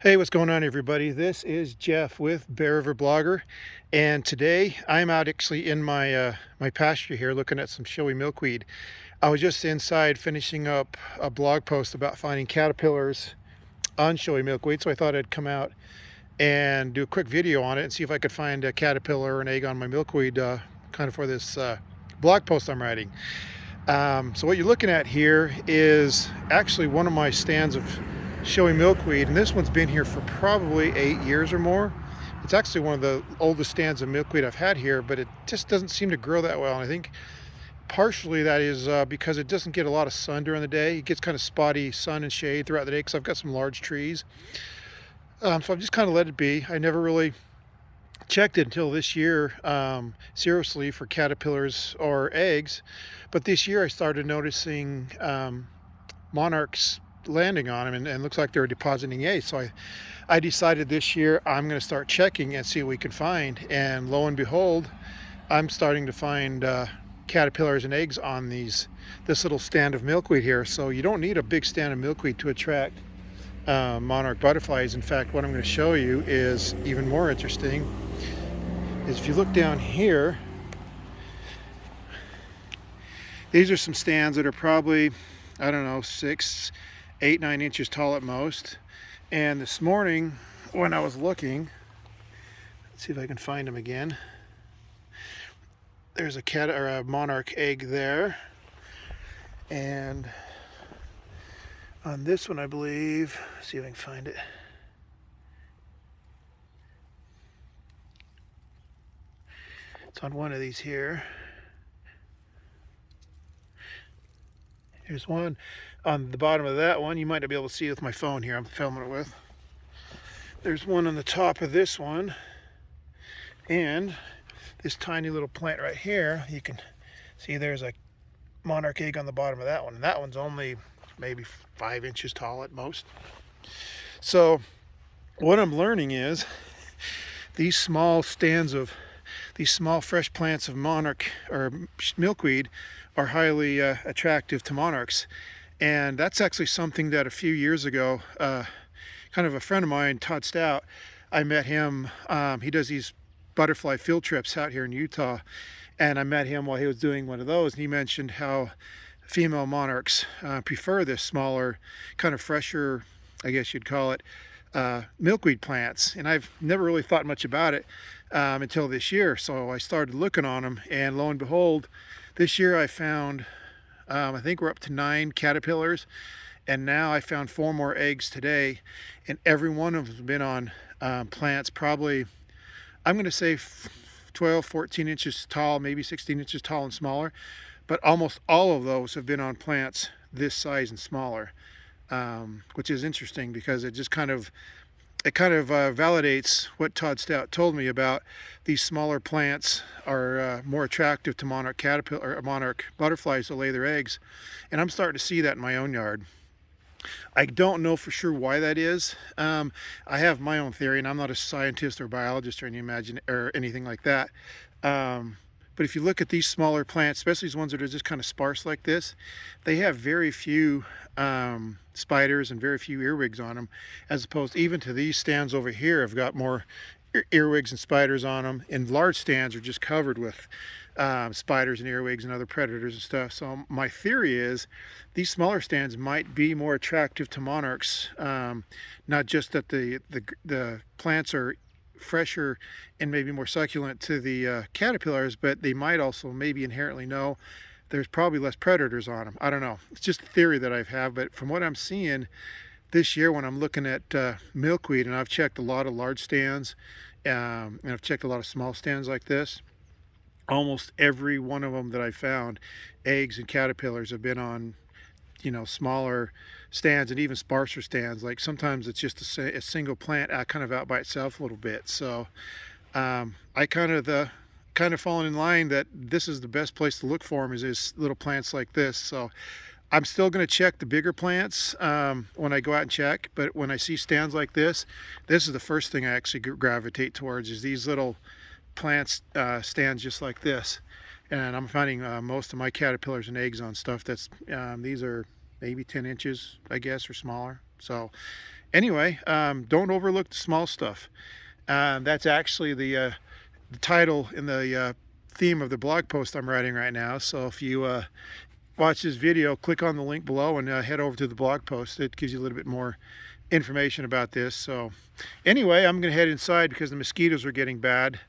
Hey, what's going on, everybody? This is Jeff with Bear River Blogger, and today I'm out actually in my pasture here looking at some showy milkweed. I was just inside finishing up a blog post about finding caterpillars on showy milkweed, so I thought I'd come out and do a quick video on it and see if I could find a caterpillar or an egg on my milkweed kind of for this blog post I'm writing. So what you're looking at here is actually one of my stands of showy milkweed, and this one's been here for probably 8 years or more. It's actually one of the oldest stands of milkweed I've had here, but it just doesn't seem to grow that well. And I think partially that is because it doesn't get a lot of sun during the day. It gets kind of spotty sun and shade throughout the day because I've got some large trees. So I've just kind of let it be. I never really checked it until this year, seriously, for caterpillars or eggs. But this year I started noticing monarchs landing on them, and looks like they're depositing eggs. So I decided this year I'm going to start checking and see what we can find. And lo and behold, I'm starting to find caterpillars and eggs on this little stand of milkweed here. So you don't need a big stand of milkweed to attract monarch butterflies. In fact, what I'm going to show you is even more interesting. Is if you look down here, these are some stands that are probably, I don't know, 6, 8, 9 inches tall at most. And this morning when I was looking, let's see if I can find them again. There's a monarch egg there. And on this one, I believe, let's see if I can find it. It's on one of these here. Here's one on the bottom of that one. You might not be able to see it with my phone here I'm filming it with. There's one on the top of this one. And this tiny little plant right here, you can see there's a monarch egg on the bottom of that one. And that one's only maybe 5 inches tall at most. So what I'm learning is these small fresh plants of monarch or milkweed are highly attractive to monarchs. And that's actually something that a few years ago, kind of a friend of mine, Todd Stout, I met him. He does these butterfly field trips out here in Utah, and I met him while he was doing one of those, and he mentioned how female monarchs prefer this smaller, kind of fresher, I guess you'd call it, milkweed plants. And I've never really thought much about it until this year. So I started looking on them, and lo and behold, this year I found, I think we're up to 9 caterpillars, and now I found 4 more eggs today, and every one of them has been on plants probably, I'm going to say 12, 14 inches tall, maybe 16 inches tall and smaller, but almost all of those have been on plants this size and smaller, which is interesting because it just kind of validates what Todd Stout told me about these smaller plants are more attractive to monarch caterpillar or monarch butterflies to lay their eggs, and I'm starting to see that in my own yard. I don't know for sure why that is. I have my own theory, and I'm not a scientist or biologist or anything like that. But if you look at these smaller plants, especially these ones that are just kind of sparse like this, they have very few spiders and very few earwigs on them, as opposed to even to these stands over here have got more earwigs and spiders on them, and large stands are just covered with spiders and earwigs and other predators and stuff. So my theory is these smaller stands might be more attractive to monarchs, not just that the plants are fresher and maybe more succulent to the caterpillars, but they might also maybe inherently know there's probably less predators on them. I don't know. It's just a theory that I have, but from what I'm seeing this year when I'm looking at milkweed, and I've checked a lot of large stands, and I've checked a lot of small stands like this, almost every one of them that I found, eggs and caterpillars have been on, smaller stands and even sparser stands. Like sometimes it's just a single plant kind of out by itself a little bit. So I kind of fallen in line that this is the best place to look for them is little plants like this. So I'm still going to check the bigger plants when I go out and check, but when I see stands like this is the first thing I actually gravitate towards, is these little plants stands just like this. And I'm finding most of my caterpillars and eggs on stuff that's these are maybe 10 inches, I guess, or smaller. So anyway, don't overlook the small stuff. That's actually the title in the theme of the blog post I'm writing right now. So if you watch this video, click on the link below and head over to the blog post. It gives you a little bit more information about this. So anyway, I'm going to head inside because the mosquitoes are getting bad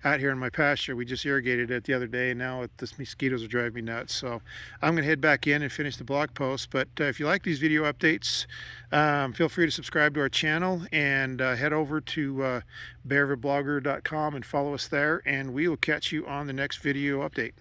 out here in my pasture. We just irrigated it the other day, and now the mosquitoes are driving me nuts. So I'm going to head back in and finish the blog post. But if you like these video updates, feel free to subscribe to our channel and head over to bearvidblogger.com and follow us there, and we will catch you on the next video update.